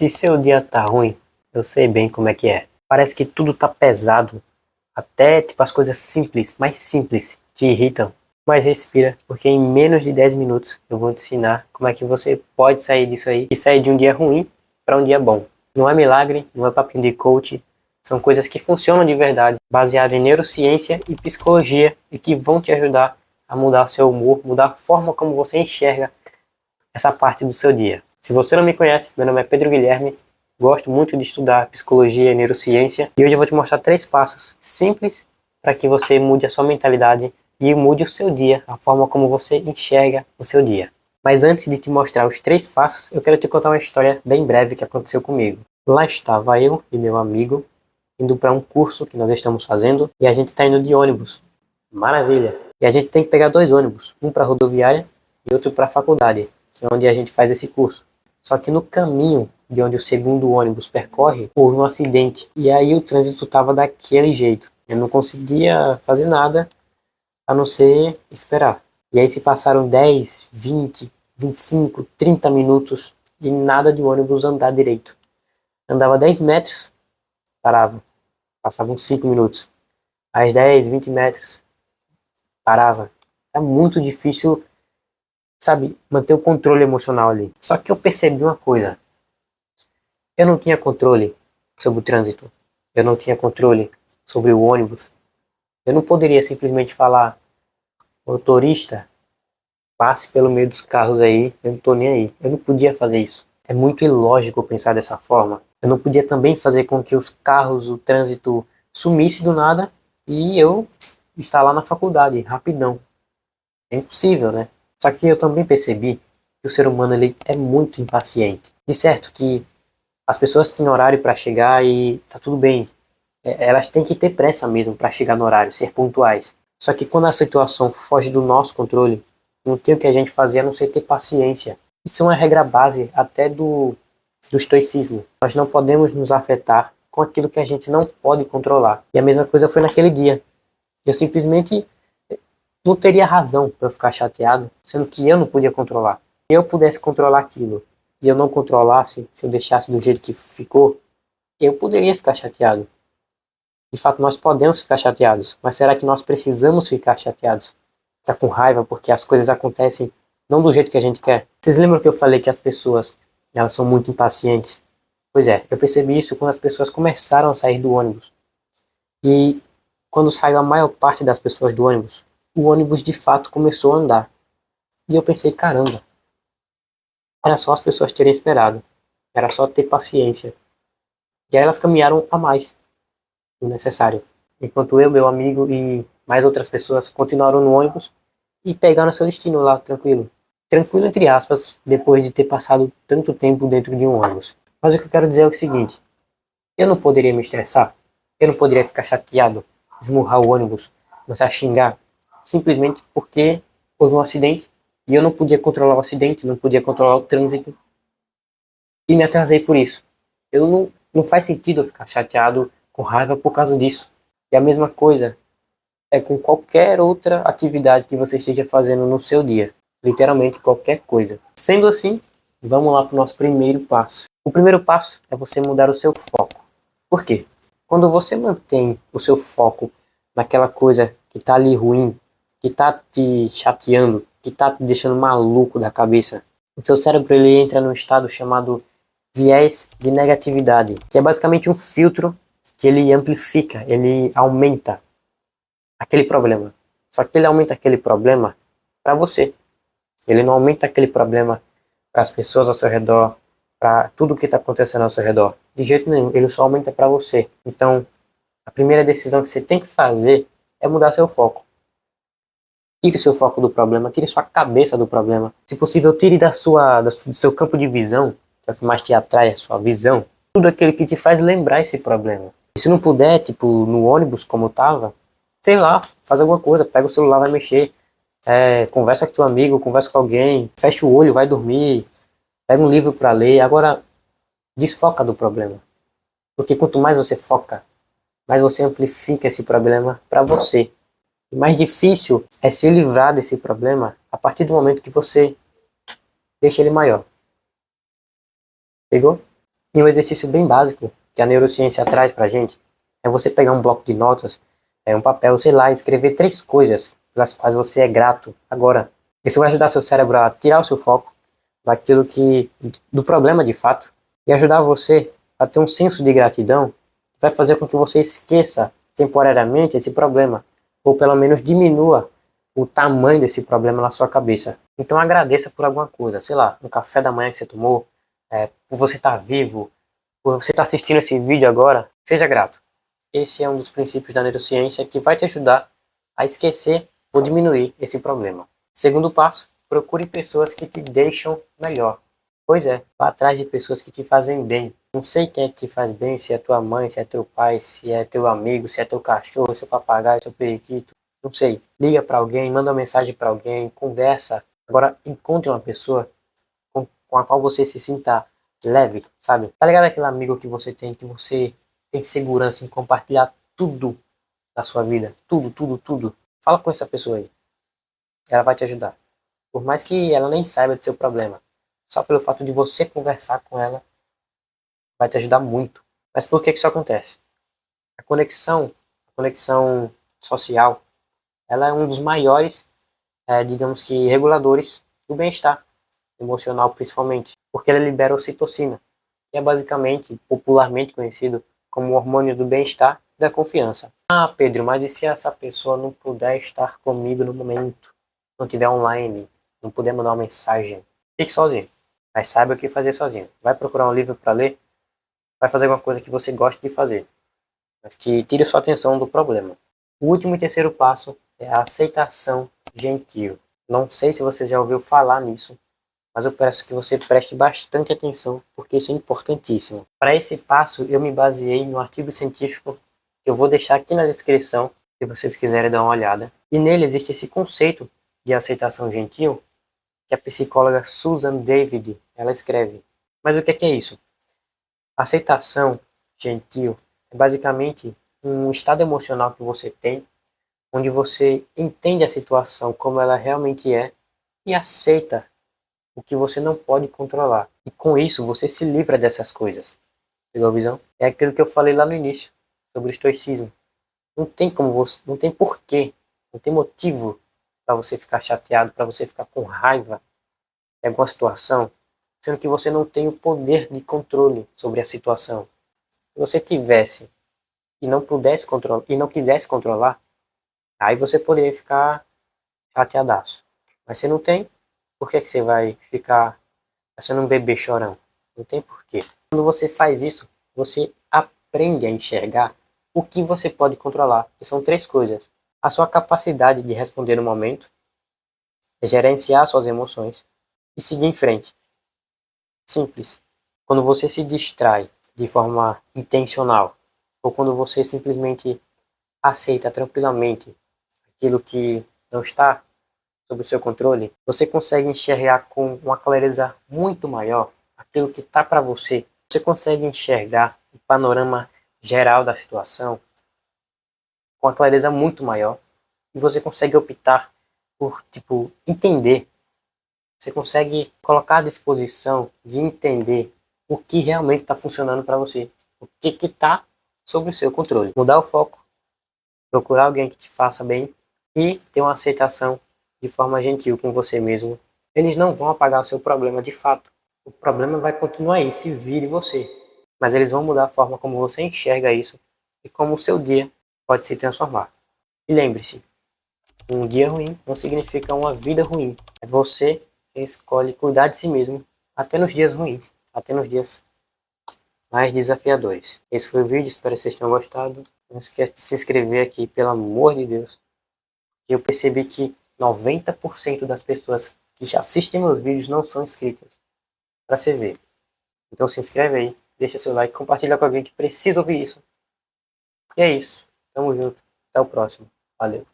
Se seu dia tá ruim, eu sei bem como é que é. Parece que tudo tá pesado. Até tipo as coisas simples, mais simples, te irritam. Mas respira, porque em menos de 10 minutos eu vou te ensinar como é que você pode sair disso aí e sair de um dia ruim para um dia bom. Não é milagre, não é papinho de coach, são coisas que funcionam de verdade, baseadas em neurociência e psicologia e que vão te ajudar a mudar seu humor, mudar a forma como você enxerga essa parte do seu dia. Se você não me conhece, meu nome é Pedro Guilherme, gosto muito de estudar psicologia e neurociência e hoje eu vou te mostrar 3 passos simples para que você mude a sua mentalidade e mude o seu dia, a forma como você enxerga o seu dia. Mas antes de te mostrar os 3 passos, eu quero te contar uma história bem breve que aconteceu comigo. Lá estava eu e meu amigo indo para um curso que nós estamos fazendo e a gente está indo de ônibus. Maravilha! E a gente tem que pegar 2 ônibus, um para a rodoviária e outro para a faculdade, que é onde a gente faz esse curso. Só que no caminho de onde o segundo ônibus percorre, houve um acidente. E aí o trânsito estava daquele jeito. Eu não conseguia fazer nada a não ser esperar. E aí se passaram 10, 20, 25, 30 minutos e nada de ônibus andar direito. Andava 10 metros, parava. Passavam 5 minutos. Às 10, 20 metros, parava. É muito difícil, sabe, manter o controle emocional ali. Só que eu percebi uma coisa. Eu não tinha controle sobre o trânsito. Eu não tinha controle sobre o ônibus. Eu não poderia simplesmente falar, motorista, passe pelo meio dos carros aí, eu não tô nem aí. Eu não podia fazer isso. É muito ilógico pensar dessa forma. Eu não podia também fazer com que os carros, o trânsito sumisse do nada e eu estar lá na faculdade, rapidão. É impossível, né? Só que eu também percebi que o ser humano ele é muito impaciente. E certo que as pessoas têm horário para chegar e tá tudo bem. Elas têm que ter pressa mesmo para chegar no horário, ser pontuais. Só que quando a situação foge do nosso controle, não tem o que a gente fazer a não ser ter paciência. Isso é uma regra base até do estoicismo. Nós não podemos nos afetar com aquilo que a gente não pode controlar. E a mesma coisa foi naquele dia. Eu simplesmente não teria razão para eu ficar chateado, sendo que eu não podia controlar. Se eu pudesse controlar aquilo e eu não controlasse, se eu deixasse do jeito que ficou, eu poderia ficar chateado. De fato, nós podemos ficar chateados, mas será que nós precisamos ficar chateados? Ficar com raiva porque as coisas acontecem não do jeito que a gente quer? Vocês lembram que eu falei que as pessoas elas são muito impacientes? Pois é, eu percebi isso quando as pessoas começaram a sair do ônibus. E quando saiu a maior parte das pessoas do ônibus, o ônibus de fato começou a andar. E eu pensei, caramba, era só as pessoas terem esperado. Era só ter paciência. E aí elas caminharam a mais do necessário. Enquanto eu, meu amigo e mais outras pessoas continuaram no ônibus e pegaram seu destino lá, tranquilo. Tranquilo entre aspas, depois de ter passado tanto tempo dentro de um ônibus. Mas o que eu quero dizer é o seguinte, eu não poderia me estressar, eu não poderia ficar chateado, esmurrar o ônibus, começar a xingar, simplesmente porque houve um acidente e eu não podia controlar o acidente, não podia controlar o trânsito e me atrasei por isso. Não faz sentido eu ficar chateado, com raiva por causa disso. E a mesma coisa é com qualquer outra atividade que você esteja fazendo no seu dia. Literalmente qualquer coisa. Sendo assim, vamos lá para o nosso primeiro passo. O primeiro passo é você mudar o seu foco. Por quê? Quando você mantém o seu foco naquela coisa que está ali ruim, que está te chateando, que está te deixando maluco da cabeça, o seu cérebro ele entra num estado chamado viés de negatividade, que é basicamente um filtro que ele amplifica, ele aumenta aquele problema. Só que ele aumenta aquele problema para você. Ele não aumenta aquele problema para as pessoas ao seu redor, para tudo que está acontecendo ao seu redor. De jeito nenhum, ele só aumenta para você. Então, a primeira decisão que você tem que fazer é mudar seu foco. Tire seu foco do problema, tire sua cabeça do problema. Se possível, tire do seu campo de visão, que é o que mais te atrai, a sua visão, tudo aquilo que te faz lembrar esse problema. E se não puder, tipo, no ônibus, como eu tava, sei lá, faz alguma coisa, pega o celular, vai mexer, conversa com teu amigo, conversa com alguém, fecha o olho, vai dormir, pega um livro para ler. Agora, desfoca do problema. Porque quanto mais você foca, mais você amplifica esse problema para você. E mais difícil é se livrar desse problema a partir do momento que você deixa ele maior. Pegou? E um exercício bem básico que a neurociência traz pra gente é você pegar um bloco de notas, um papel, sei lá, e escrever 3 coisas pelas quais você é grato agora. Isso vai ajudar seu cérebro a tirar o seu foco daquilo do problema de fato, e ajudar você a ter um senso de gratidão que vai fazer com que você esqueça temporariamente esse problema, ou pelo menos diminua o tamanho desse problema na sua cabeça. Então agradeça por alguma coisa, sei lá, um café da manhã que você tomou, por você estar vivo, por você estar assistindo esse vídeo agora, seja grato. Esse é um dos princípios da neurociência que vai te ajudar a esquecer ou diminuir esse problema. Segundo passo, procure pessoas que te deixam melhor. Pois é, vá atrás de pessoas que te fazem bem. Não sei quem é que te faz bem, se é tua mãe, se é teu pai, se é teu amigo, se é teu cachorro, seu papagaio, seu periquito. Não sei. Liga para alguém, manda uma mensagem para alguém, conversa. Agora, encontre uma pessoa com a qual você se sinta leve, sabe? Tá ligado aquele amigo que você tem segurança em compartilhar tudo da sua vida? Tudo, tudo, tudo. Fala com essa pessoa aí. Ela vai te ajudar. Por mais que ela nem saiba do seu problema. Só pelo fato de você conversar com ela, vai te ajudar muito. Mas por que isso acontece? A conexão social, ela é um dos maiores, digamos que, reguladores do bem-estar emocional, principalmente. Porque ela libera ocitocina, que é basicamente, popularmente conhecido como o hormônio do bem-estar e da confiança. Ah, Pedro, mas e se essa pessoa não puder estar comigo no momento? Não estiver online, não puder mandar uma mensagem? Fique sozinho. Mas saiba o que fazer sozinho. Vai procurar um livro para ler, vai fazer alguma coisa que você gosta de fazer, mas que tire sua atenção do problema. O último e terceiro passo é a aceitação gentil. Não sei se você já ouviu falar nisso, mas eu peço que você preste bastante atenção, porque isso é importantíssimo. Para esse passo, eu me baseei no artigo científico que eu vou deixar aqui na descrição, se vocês quiserem dar uma olhada. E nele existe esse conceito de aceitação gentil, que a psicóloga Susan David, ela escreve. Mas o que é isso? Aceitação gentil é basicamente um estado emocional que você tem, onde você entende a situação como ela realmente é e aceita o que você não pode controlar. E com isso você se livra dessas coisas. Pegou a visão? É aquilo que eu falei lá no início, sobre o estoicismo. Não tem como você, não tem porquê, não tem motivo para você ficar chateado, para você ficar com raiva de alguma situação, sendo que você não tem o poder de controle sobre a situação. Se você tivesse e não pudesse controlar e não quisesse controlar, aí você poderia ficar chateadaço. Mas você não tem, por que você vai ficar sendo um bebê chorão? Não tem porquê. Quando você faz isso, você aprende a enxergar o que você pode controlar, que são 3 coisas. A sua capacidade de responder no momento, gerenciar suas emoções e seguir em frente. Simples. Quando você se distrai de forma intencional, ou quando você simplesmente aceita tranquilamente aquilo que não está sob o seu controle, você consegue enxergar com uma clareza muito maior aquilo que está para você. Você consegue enxergar o panorama geral da situação com uma clareza muito maior e você consegue optar por, tipo, entender. Você consegue colocar à disposição de entender o que realmente está funcionando para você, o que está sob o seu controle. Mudar o foco, procurar alguém que te faça bem e ter uma aceitação de forma gentil com você mesmo. Eles não vão apagar o seu problema de fato. O problema vai continuar aí, se vire você. Mas eles vão mudar a forma como você enxerga isso e como o seu dia pode se transformar. E lembre-se, um dia ruim não significa uma vida ruim. É você quem escolhe cuidar de si mesmo, até nos dias ruins, até nos dias mais desafiadores. Esse foi o vídeo, espero que vocês tenham gostado. Não esquece de se inscrever aqui, pelo amor de Deus. Eu percebi que 90% das pessoas que já assistem meus vídeos não são inscritas. Para você ver. Então se inscreve aí, deixa seu like, compartilha com alguém que precisa ouvir isso. E é isso. Tamo junto. Até o próximo. Valeu.